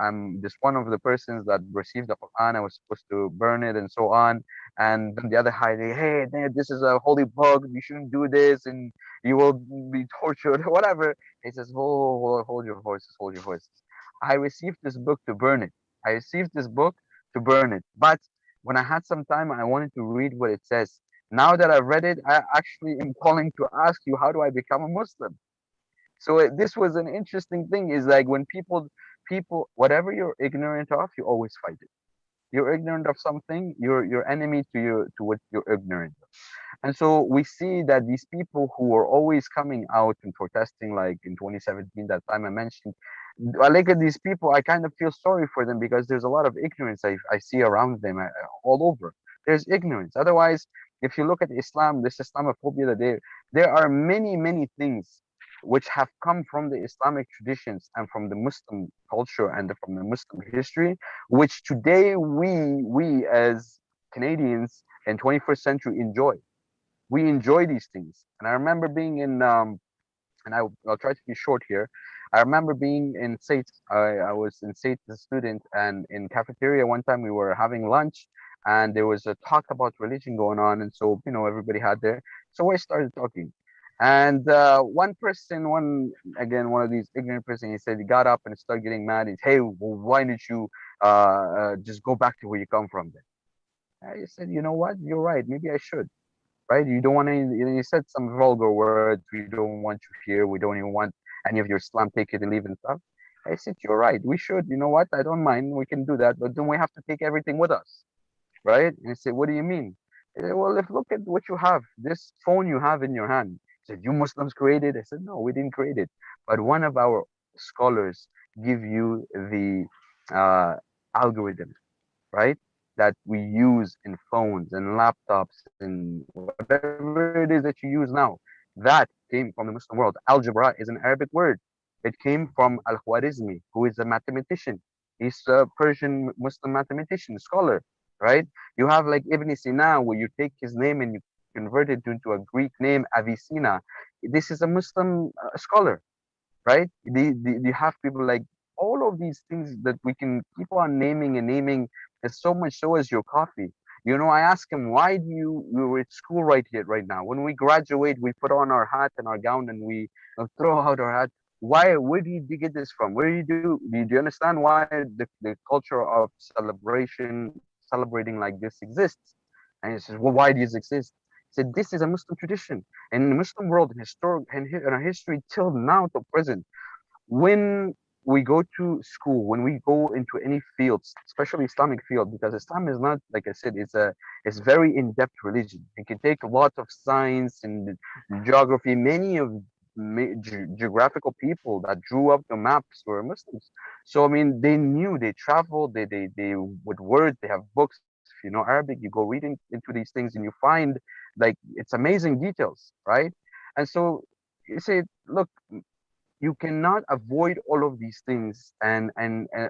S5: I'm just one of the persons that received the Quran. I was supposed to burn it and so on." And then the other high, "Hey, this is a holy book. You shouldn't do this, and you will be tortured," whatever. He says, hold your horses, hold your horses. I received this book to burn it. I received this book to burn it. But when I had some time, I wanted to read what it says. Now that I've read it, I actually am calling to ask you, how do I become a Muslim? So this was an interesting thing, is like, when people, whatever you're ignorant of, you always fight it. You're ignorant of something, you're enemy to what you're ignorant of. And so we see that these people who are always coming out and protesting, like in 2017, that time I mentioned, I look at these people, I kind of feel sorry for them because there's a lot of ignorance I see around them all over. There's ignorance. Otherwise, if you look at Islam, this Islamophobia, that there are many, many things which have come from the Islamic traditions and from the Muslim culture and from the Muslim history, which today we as Canadians in 21st century enjoy. We enjoy these things. And I remember being in and I'll try to be short here. I remember being in SAIT. I was in SAIT as a student, and in cafeteria one time we were having lunch, and there was a talk about religion going on, and so everybody had there. So I started talking, and one person, one of these ignorant person, he said he got up and started getting mad. He's, hey, well, why didn't you just go back to where you come from then? I said, you know what, you're right, maybe I should. Right? You don't want any, you said some vulgar words. We don't want you here. We don't even want any of your Islam, take it and leave and stuff. I said, you're right. We should. You know what? I don't mind. We can do that. But then we have to take everything with us. Right? And I said, what do you mean? I said, well, if look at what you have, this phone you have in your hand. He said, you Muslims created? I said, no, we didn't create it. But one of our scholars give you the algorithm, right? That we use in phones and laptops and whatever it is that you use now, that came from the Muslim world. Algebra is an Arabic word. It came from Al-Khwarizmi, who is a mathematician. He's a Persian Muslim mathematician, scholar, right? You have like Ibn Sina, where you take his name and you convert it into a Greek name, Avicenna. This is a Muslim scholar, right? You have people like all of these things that we can keep on naming and naming. There's so much so as your coffee. I ask him, why do we're at school right here, right now. When we graduate, we put on our hat and our gown and we throw out our hat. Where do you get this from? Where do you understand why the culture of celebrating like this exists? And he says, well, why does it exist? He said, this is a Muslim tradition. And in the Muslim world, in our history till now, till present, when we go to school, when we go into any fields, especially Islamic field, because Islam is not, like I said, it's very in-depth religion. It can take a lot of science and geography. Many of geographical people that drew up the maps were Muslims. So I mean, they knew, they traveled, they with words, they have books. If you know Arabic, you go reading into these things and you find like it's amazing details, right? And so you say, look, you cannot avoid all of these things and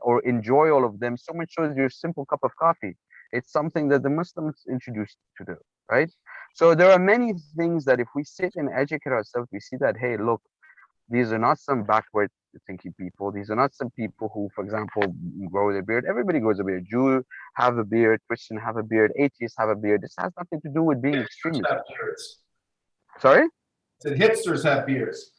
S5: or enjoy all of them so much so as your simple cup of coffee. It's something that the Muslims introduced to do, right? So there are many things that if we sit and educate ourselves, we see that, hey, look, these are not some backward thinking people. These are not some people who, for example, grow their beard. Everybody grows a beard. Jew have a beard, Christian have a beard, atheists have a beard. This has nothing to do with being extremist. Sorry?
S1: So hipsters have beards.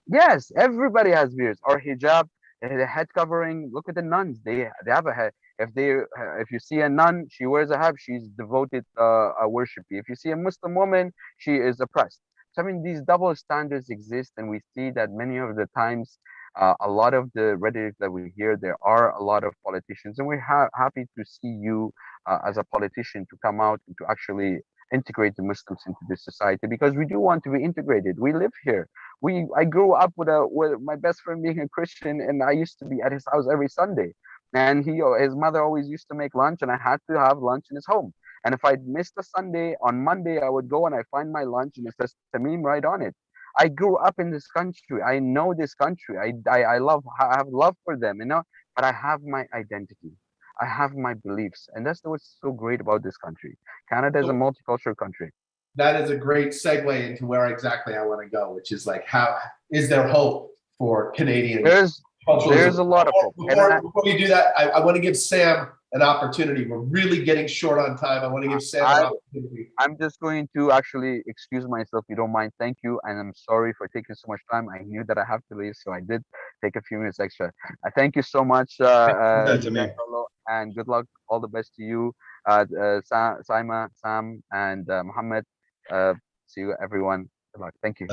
S5: Yes, everybody has beards or hijab, the head covering. Look at the nuns; they have a head. If you see a nun, she wears a hijab. She's devoted a worship. If you see a Muslim woman, she is oppressed. So I mean, these double standards exist, and we see that many of the times, a lot of the rhetoric that we hear, there are a lot of politicians, and we're happy to see you as a politician to come out and to actually integrate the Muslims into this society because we do want to be integrated. We live here. I grew up with my best friend being a Christian, and I used to be at his house every Sunday. And his mother always used to make lunch, and I had to have lunch in his home. And if I missed a Sunday, on Monday I would go and I find my lunch, and it says Tamim right on it. I grew up in this country. I know this country. I have love for them, but I have my identity. I have my beliefs, and that's what's so great about this country. Canada is a multicultural country.
S1: That is a great segue into where exactly I want to go, which is like, how is there hope for Canadians?
S5: There's a lot of hope.
S1: Before we do that, I want to give Sam an opportunity. We're really getting short on time. I want to give Sam an opportunity.
S5: I'm just going to actually excuse myself, if you don't mind. Thank you. And I'm sorry for taking so much time. I knew that I have to leave, so I did take a few minutes extra. Thank you so much, and good luck. All the best to you, Saima, Sam, and Muhammad. See you, everyone. Good luck. Thank you.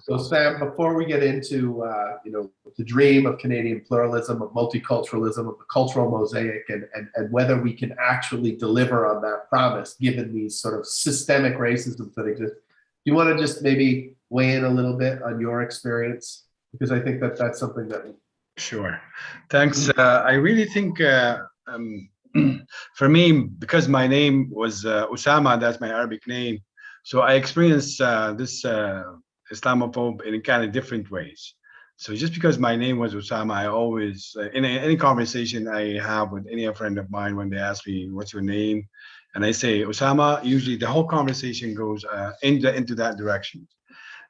S1: So Sam, before we get into the dream of Canadian pluralism, of multiculturalism, of the cultural mosaic, and whether we can actually deliver on that promise given these sort of systemic racisms that exist, do you want to just maybe weigh in a little bit on your experience? Because I think that that's something that.
S4: Sure. Thanks. I really think for me, because my name was Osama, that's my Arabic name. So I experienced this Islamophobe in kind of different ways. So just because my name was Osama, I always, in any conversation I have with any friend of mine, when they ask me, what's your name? And I say Osama, usually the whole conversation goes into that direction.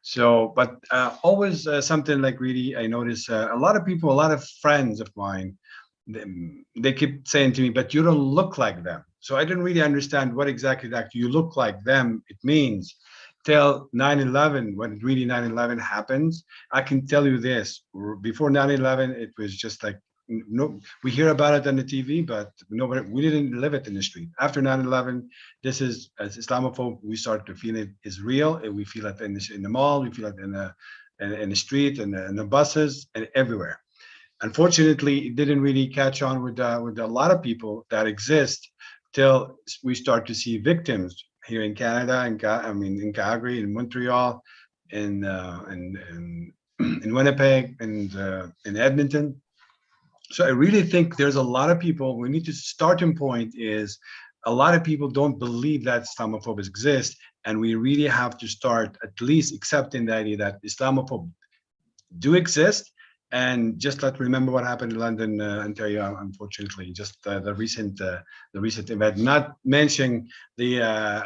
S4: So, but always something like really, I notice a lot of people, a lot of friends of mine, they keep saying to me, but you don't look like them. So I didn't really understand what exactly that you look like them it means. Till 9/11, when really 9/11 happens, I can tell you this: before 9/11, it was just like no, we hear about it on the TV, but nobody, we didn't live it in the street. After 9/11, this is, as Islamophobe, we start to feel it is real, and we feel it in the mall, we feel it in the street, and in the buses, and everywhere. Unfortunately, it didn't really catch on with a lot of people that exist till we start to see victims here in Canada, in Calgary, in Montreal, in Winnipeg, and in Edmonton. So I really think there's a lot of people. We need to starting point is a lot of people don't believe that Islamophobia exists, and we really have to start at least accepting the idea that Islamophobia do exist. And just let's remember what happened in London, Ontario, unfortunately, just the recent event, not mentioning the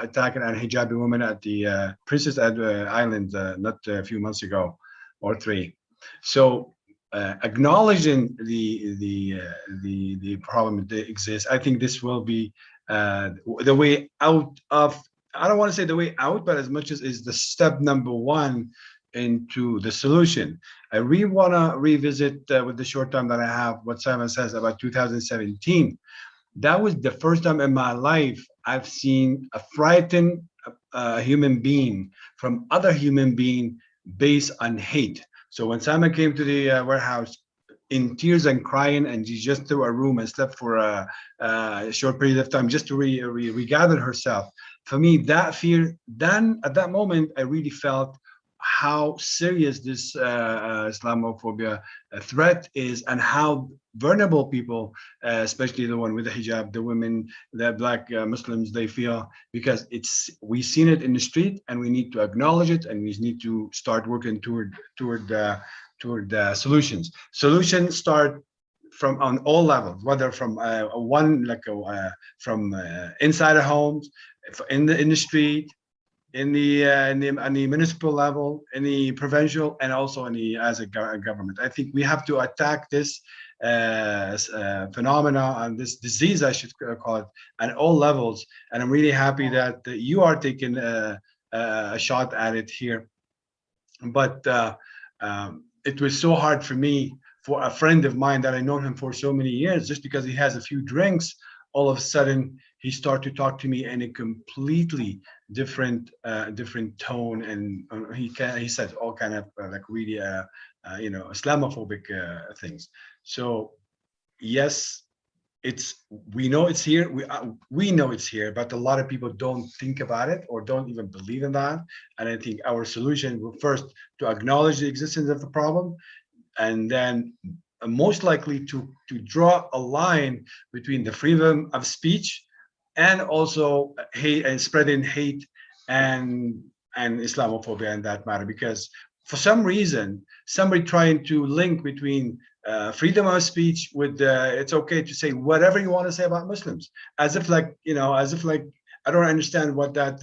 S4: attack on hijabi women at the Princess Edward Island not a few months ago or 3. So acknowledging the problem that exists, I think this will be the way out of, I don't want to say the way out, but as much as is the step number 1 into the solution. I really want to revisit with the short time that I have what Simon says about 2017. That was the first time in my life I've seen a frightened human being from other human being based on hate. So when Simon came to the warehouse in tears and crying, and she just threw a room and slept for a short period of time just to regather herself. For me, that fear, then at that moment, I really felt how serious this Islamophobia threat is, and how vulnerable people, especially the one with the hijab, the women, the Black Muslims, they feel, because we've seen it in the street, and we need to acknowledge it, and we need to start working toward solutions. Solutions start from on all levels, whether from from inside the homes, in the street, on the municipal level, in the provincial, and also as a government. I think we have to attack this phenomena and this disease, I should call it, at all levels. And I'm really happy that you are taking a shot at it here. But it was so hard for me, for a friend of mine that I known him for so many years, just because he has a few drinks, all of a sudden he started to talk to me in a completely different tone, and he said all kind of like really Islamophobic things. So yes, we know it's here. We know it's here, but a lot of people don't think about it or don't even believe in that. And I think our solution will first to acknowledge the existence of the problem, and then most likely to draw a line between the freedom of speech and also hate and spreading hate and Islamophobia in that matter. Because for some reason, somebody trying to link between freedom of speech with it's okay to say whatever you want to say about Muslims, as if like I don't understand what that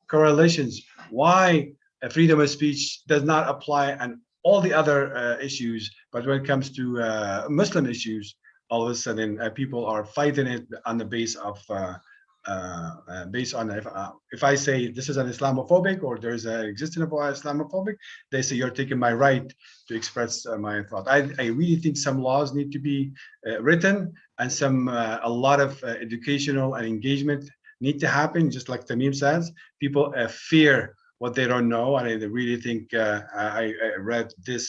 S4: correlations, why freedom of speech does not apply on all the other issues, but when it comes to Muslim issues, all of a sudden people are fighting it on the base of based on if I say this is an Islamophobic or there's an existence of Islamophobic, they say you're taking my right to express my thought. I really think some laws need to be written, and a lot of educational and engagement need to happen. Just like Tamim says, people fear what they don't know. And I really think I read this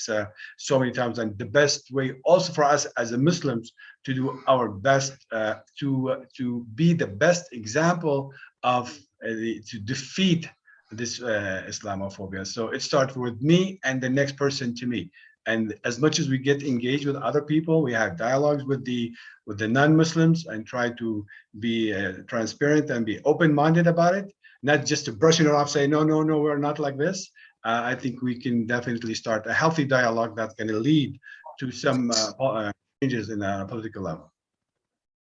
S4: so many times. And the best way also for us as a Muslims to do our best to be the best example of to defeat this Islamophobia. So it starts with me and the next person to me. And as much as we get engaged with other people, we have dialogues with the non-Muslims and try to be transparent and be open-minded about it, not just to brushing it off, say, no, no, no, we're not like this. I think we can definitely start a healthy dialogue that's going to lead to some changes in a political level.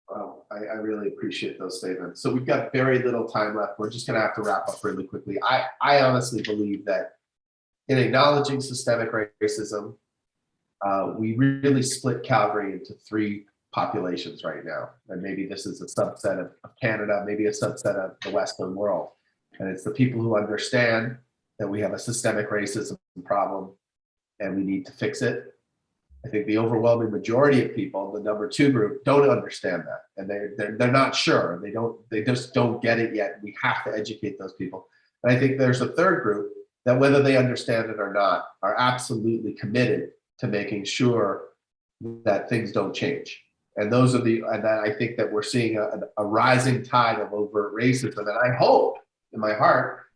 S1: Well, I really appreciate those statements. So we've got very little time left. We're just going to have to wrap up really quickly. I honestly believe that in acknowledging systemic racism, we really split Calgary into three populations right now. And maybe this is a subset of Canada, maybe a subset of the Western world. And it's the people who understand that we have a systemic racism problem and we need to fix it. I think the overwhelming majority of people, the number two group, don't understand that. And they're not sure. They just don't get it yet. We have to educate those people. And I think there's a third group that, whether they understand it or not, are absolutely committed to making sure that things don't change. And those are and I think that we're seeing a rising tide of overt racism. And I hope in my heart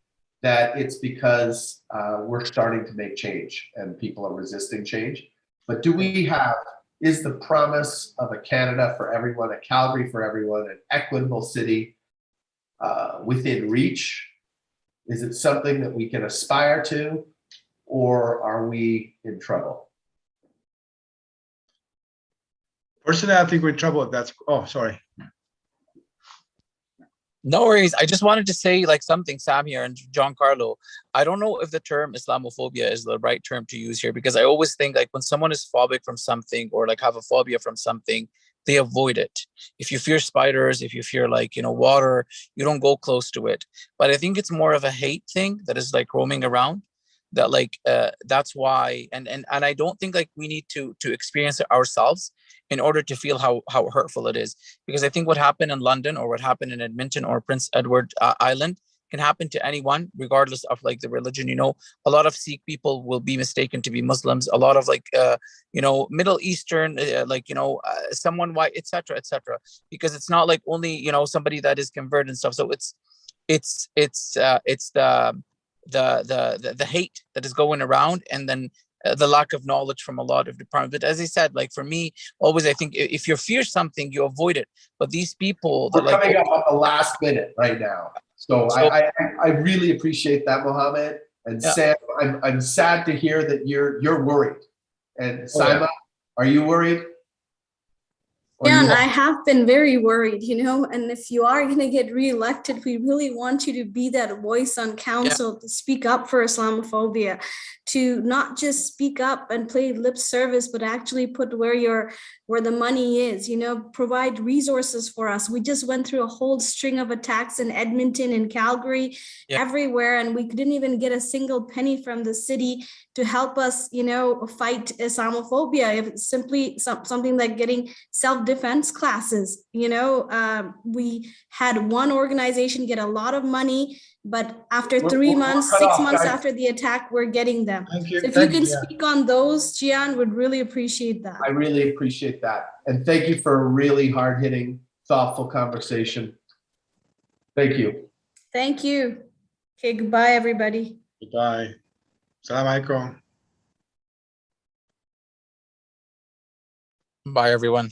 S1: that it's because we're starting to make change and people are resisting change. But is the promise of a Canada for everyone, a Calgary for everyone, an equitable city within reach? Is it something that we can aspire to, or are we in trouble?
S4: Personally, I think we're in trouble. Oh, sorry.
S6: No worries. I just wanted to say like something, Sam here and Gian-Carlo. I don't know if the term Islamophobia is the right term to use here, because I always think like when someone is phobic from something or like have a phobia from something, they avoid it. If you fear spiders, if you fear like, water, you don't go close to it. But I think it's more of a hate thing that is like roaming around, that like that's why. And I don't think like we need to experience it ourselves in order to feel how hurtful it is. Because I think what happened in London or what happened in Edmonton or Prince Edward Island can happen to anyone, regardless of like the religion. A lot of Sikh people will be mistaken to be Muslims. A lot of like, Middle Eastern, someone white, etc., etc. Because it's not like only, somebody that is converted and stuff. So it's the hate that is going around, and then the lack of knowledge from a lot of departments. But as I said, like for me, always I think if you fear something, you avoid it. But these people that
S1: coming up at the last minute right now. So I really appreciate that, Mohammed. And yeah. Sam, I'm sad to hear that you're worried. And Saima, are you worried?
S3: Yeah, and I have been very worried, and if you are going to get reelected, we really want you to be that voice on council to speak up for Islamophobia, to not just speak up and play lip service, but actually put where the money is, provide resources for us. We just went through a whole string of attacks in Edmonton and Calgary, everywhere, and we didn't even get a single penny from the city to help us, fight Islamophobia. If it's simply something like getting self-defense classes, we had one organization get a lot of money, but after 3 months, 6 months after the attack, we're getting them.
S4: Thank you.
S3: So if you can speak on those, Gian, would really appreciate that.
S1: I really appreciate that. And thank you for a really hard-hitting, thoughtful conversation. Thank you.
S3: Thank you. Okay, goodbye, everybody.
S4: Goodbye. Assalamu alaikum.
S6: Bye, everyone.